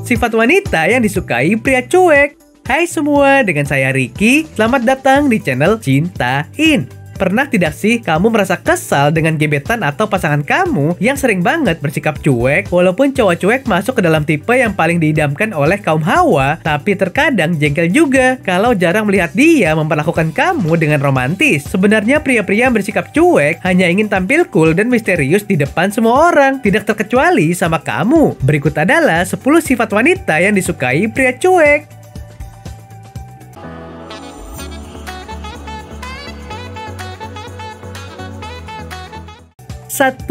Sifat wanita yang disukai pria cuek. Hai semua, dengan saya Ricky. Selamat datang di channel Cintain. Pernah tidak sih kamu merasa kesal dengan gebetan atau pasangan kamu yang sering banget bersikap cuek? Walaupun cowok cuek masuk ke dalam tipe yang paling diidamkan oleh kaum hawa, tapi terkadang jengkel juga kalau jarang melihat dia memperlakukan kamu dengan romantis. Sebenarnya pria-pria yang bersikap cuek hanya ingin tampil cool dan misterius di depan semua orang, tidak terkecuali sama kamu. Berikut adalah 10 sifat wanita yang disukai pria cuek. 1.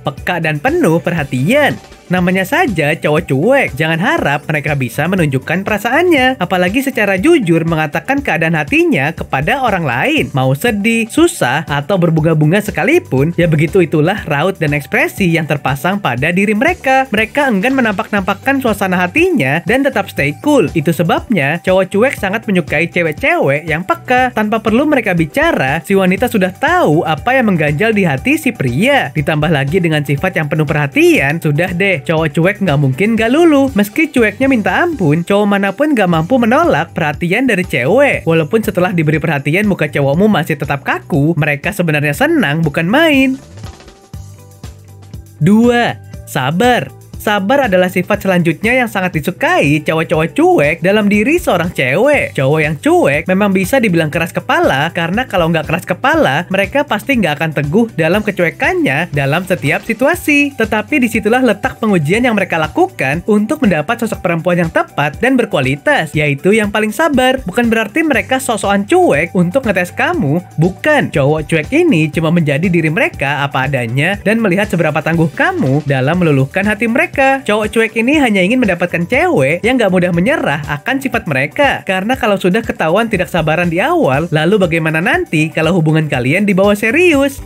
Peka dan penuh perhatian. Namanya saja cowok cuek, jangan harap mereka bisa menunjukkan perasaannya, apalagi secara jujur mengatakan keadaan hatinya kepada orang lain. Mau sedih, susah, atau berbunga-bunga sekalipun, ya begitu itulah raut dan ekspresi yang terpasang pada diri mereka. Mereka enggan menampak-nampakkan suasana hatinya dan tetap stay cool. Itu sebabnya cowok cuek sangat menyukai cewek-cewek yang peka. Tanpa perlu mereka bicara, si wanita sudah tahu apa yang mengganjal di hati si pria. Ditambah lagi dengan sifat yang penuh perhatian, sudah deh, cowok cuek nggak mungkin gak luluh. Meski cueknya minta ampun, cowok manapun gak mampu menolak perhatian dari cewek. Walaupun setelah diberi perhatian muka cowokmu masih tetap kaku, mereka sebenarnya senang bukan main. 2. Sabar. Sabar adalah sifat selanjutnya yang sangat disukai cowok-cowok cuek dalam diri seorang cewek. Cowok yang cuek memang bisa dibilang keras kepala, karena kalau nggak keras kepala, mereka pasti nggak akan teguh dalam kecuekannya dalam setiap situasi. Tetapi disitulah letak pengujian yang mereka lakukan untuk mendapat sosok perempuan yang tepat dan berkualitas, yaitu yang paling sabar. Bukan berarti mereka sok-sokan cuek untuk ngetes kamu, bukan. Cowok cuek ini cuma menjadi diri mereka apa adanya dan melihat seberapa tangguh kamu dalam meluluhkan hati mereka. Cowok cuek ini hanya ingin mendapatkan cewek yang gak mudah menyerah akan sifat mereka. Karena kalau sudah ketahuan tidak sabaran di awal, lalu bagaimana nanti kalau hubungan kalian dibawa serius?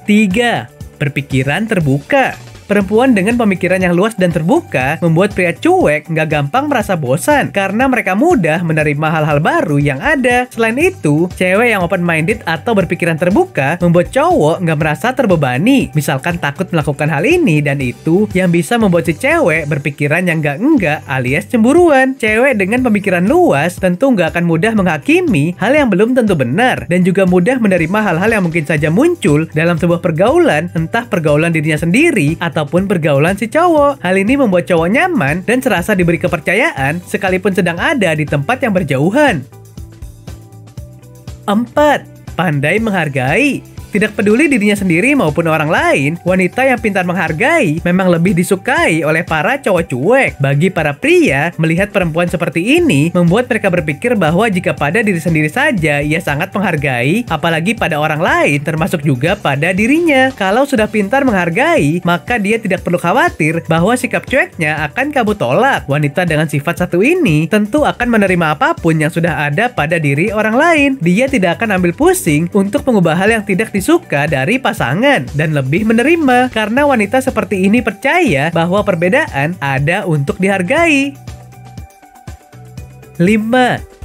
3. Berpikiran terbuka. Perempuan dengan pemikiran yang luas dan terbuka membuat pria cuek nggak gampang merasa bosan karena mereka mudah menerima hal-hal baru yang ada. Selain itu, cewek yang open-minded atau berpikiran terbuka membuat cowok nggak merasa terbebani. Misalkan takut melakukan hal ini dan itu yang bisa membuat si cewek berpikiran yang nggak alias cemburuan. Cewek dengan pemikiran luas tentu nggak akan mudah menghakimi hal yang belum tentu benar dan juga mudah menerima hal-hal yang mungkin saja muncul dalam sebuah pergaulan, entah pergaulan dirinya sendiri ataupun pergaulan si cowok. Hal ini membuat cowok nyaman dan serasa diberi kepercayaan sekalipun sedang ada di tempat yang berjauhan. 4. Pandai menghargai. Tidak peduli dirinya sendiri maupun orang lain, wanita yang pintar menghargai memang lebih disukai oleh para cowok cuek. Bagi para pria, melihat perempuan seperti ini membuat mereka berpikir bahwa jika pada diri sendiri saja ia sangat menghargai, apalagi pada orang lain termasuk juga pada dirinya. Kalau sudah pintar menghargai, maka dia tidak perlu khawatir bahwa sikap cueknya akan kamu tolak. Wanita dengan sifat satu ini tentu akan menerima apapun yang sudah ada pada diri orang lain. Dia tidak akan ambil pusing untuk mengubah hal yang tidak suka dari pasangan dan lebih menerima karena wanita seperti ini percaya bahwa perbedaan ada untuk dihargai. 5.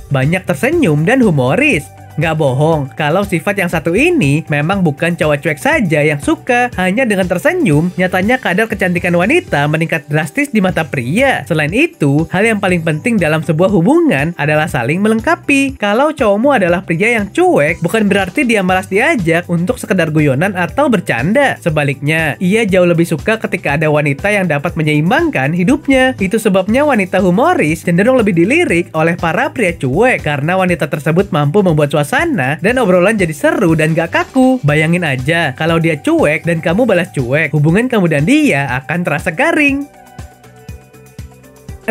Banyak tersenyum dan humoris. Nggak bohong, kalau sifat yang satu ini memang bukan cowok cuek saja yang suka. Hanya dengan tersenyum, nyatanya kadar kecantikan wanita meningkat drastis di mata pria. Selain itu, hal yang paling penting dalam sebuah hubungan adalah saling melengkapi. Kalau cowokmu adalah pria yang cuek, bukan berarti dia malas diajak untuk sekedar guyonan atau bercanda. Sebaliknya, ia jauh lebih suka ketika ada wanita yang dapat menyeimbangkan hidupnya. Itu sebabnya wanita humoris cenderung lebih dilirik oleh para pria cuek, karena wanita tersebut mampu membuat suasana dan obrolan jadi seru dan gak kaku. Bayangin aja, kalau dia cuek dan kamu balas cuek, hubungan kamu dan dia akan terasa garing.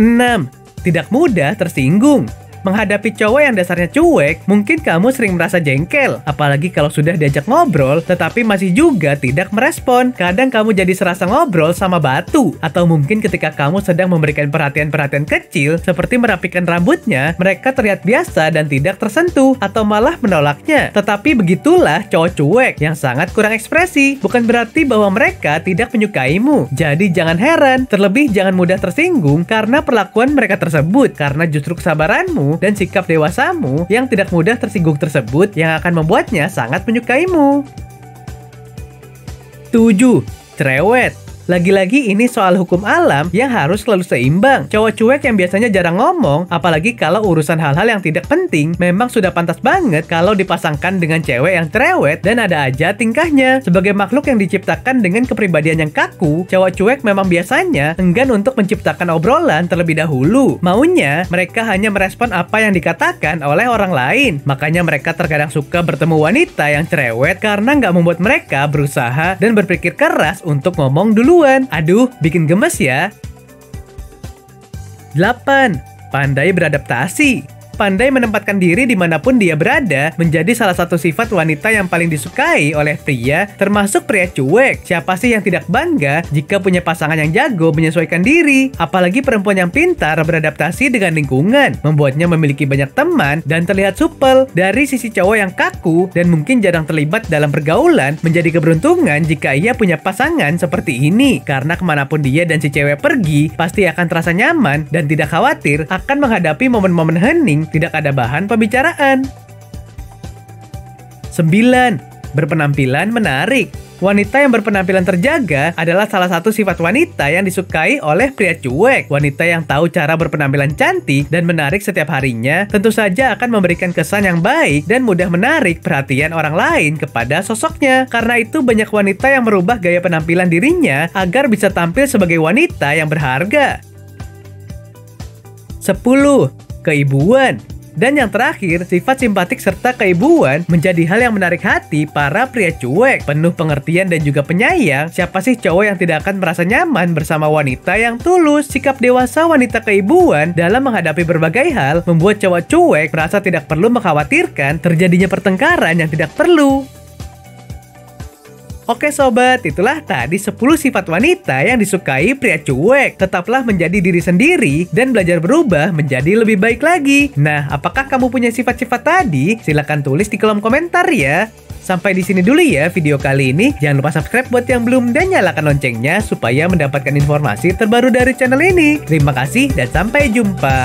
6. Tidak mudah tersinggung. Menghadapi cowok yang dasarnya cuek, mungkin kamu sering merasa jengkel, apalagi kalau sudah diajak ngobrol, tetapi masih juga tidak merespon. Kadang kamu jadi serasa ngobrol sama batu, atau mungkin ketika kamu sedang memberikan perhatian-perhatian kecil, seperti merapikan rambutnya, mereka terlihat biasa dan tidak tersentuh, atau malah menolaknya. Tetapi begitulah cowok cuek yang sangat kurang ekspresi, bukan berarti bahwa mereka tidak menyukaimu. Jadi jangan heran, terlebih jangan mudah tersinggung karena perlakuan mereka tersebut, karena justru kesabaranmu dan sikap dewasamu yang tidak mudah tersinggung tersebut yang akan membuatnya sangat menyukaimu. 7. Cerewet. Lagi-lagi ini soal hukum alam yang harus selalu seimbang. Cowok cuek yang biasanya jarang ngomong, apalagi kalau urusan hal-hal yang tidak penting, memang sudah pantas banget kalau dipasangkan dengan cewek yang cerewet dan ada aja tingkahnya. Sebagai makhluk yang diciptakan dengan kepribadian yang kaku, cowok cuek memang biasanya enggan untuk menciptakan obrolan terlebih dahulu. Maunya, mereka hanya merespon apa yang dikatakan oleh orang lain. Makanya mereka terkadang suka bertemu wanita yang cerewet karena nggak membuat mereka berusaha dan berpikir keras untuk ngomong dulu. Aduh, bikin gemes ya. 8. Pandai beradaptasi. Pandai menempatkan diri dimanapun dia berada menjadi salah satu sifat wanita yang paling disukai oleh pria, termasuk pria cuek. Siapa sih yang tidak bangga jika punya pasangan yang jago menyesuaikan diri? Apalagi perempuan yang pintar beradaptasi dengan lingkungan, membuatnya memiliki banyak teman dan terlihat supel. Dari sisi cowok yang kaku dan mungkin jarang terlibat dalam pergaulan, menjadi keberuntungan jika ia punya pasangan seperti ini. Karena kemanapun dia dan si cewek pergi, pasti akan terasa nyaman dan tidak khawatir akan menghadapi momen-momen hening. Tidak ada bahan pembicaraan. 9. Berpenampilan menarik. Wanita yang berpenampilan terjaga adalah salah satu sifat wanita yang disukai oleh pria cuek. Wanita yang tahu cara berpenampilan cantik dan menarik setiap harinya tentu saja akan memberikan kesan yang baik dan mudah menarik perhatian orang lain kepada sosoknya. Karena itu banyak wanita yang merubah gaya penampilan dirinya agar bisa tampil sebagai wanita yang berharga. 10. Keibuan. Dan yang terakhir, sifat simpatik serta keibuan menjadi hal yang menarik hati para pria cuek. Penuh pengertian dan juga penyayang, siapa sih cowok yang tidak akan merasa nyaman bersama wanita yang tulus? Sikap dewasa wanita keibuan dalam menghadapi berbagai hal membuat cowok cuek merasa tidak perlu mengkhawatirkan terjadinya pertengkaran yang tidak perlu. Oke sobat, itulah tadi 10 sifat wanita yang disukai pria cuek. Tetaplah menjadi diri sendiri dan belajar berubah menjadi lebih baik lagi. Nah, apakah kamu punya sifat-sifat tadi? Silahkan tulis di kolom komentar ya. Sampai di sini dulu ya video kali ini. Jangan lupa subscribe buat yang belum dan nyalakan loncengnya supaya mendapatkan informasi terbaru dari channel ini. Terima kasih dan sampai jumpa.